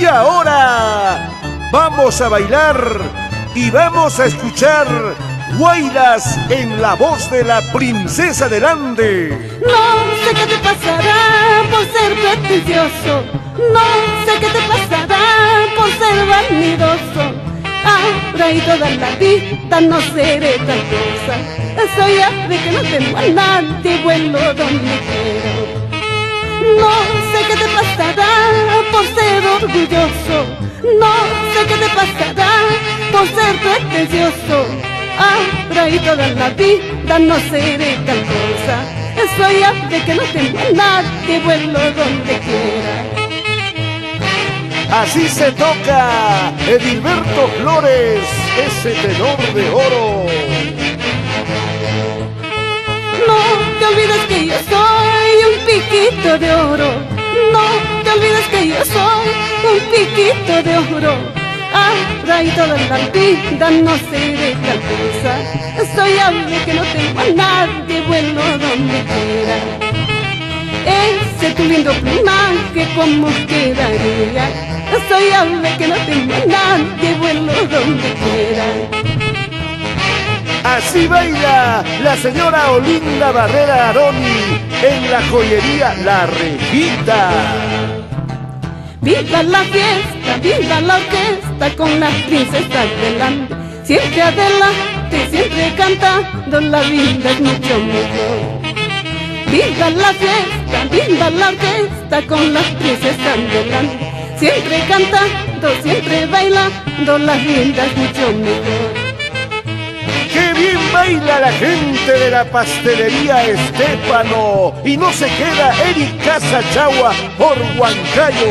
Y ahora vamos a bailar y vamos a escuchar guairas en la voz de la princesa del Ande. No sé qué te pasará por ser pretencioso, no sé qué te pasará por ser vanidoso. Ahora y toda la vida no seré tal cosa. Soy ave que no temo a nadie, vuelo donde quiero. No sé qué te pasará por ser orgulloso, no sé qué te pasará por ser pretencioso. Ahora y toda la vida no seré tal cosa. Soy ave que no temo a nadie, vuelo donde quiera. Así se toca Edilberto Flores, ese tenor de oro. No te olvides que yo soy un piquito de oro. No te olvides que yo soy un piquito de oro. Ahora y toda la vida no seré tal cosa. Soy ave que no tengo a nadie, vuelo donde quiera. Ese tu lindo plumaje como quedaría. Soy ave que no tengo a nadie, vuelo donde quiera. Así baila la señora Olinda Barrera Aroni en la joyería La Rejita. Viva la fiesta, viva la orquesta con las princesas del Ande. Siempre adelante, siempre cantando, la vida es mucho mejor. Viva la fiesta, viva la orquesta con las princesas del Ande. Siempre cantando, siempre bailando, la vida es mucho mejor. ¡Qué bien baila la gente de la pastelería Estefano! Y no se queda Eric Casachagua por Huancayo.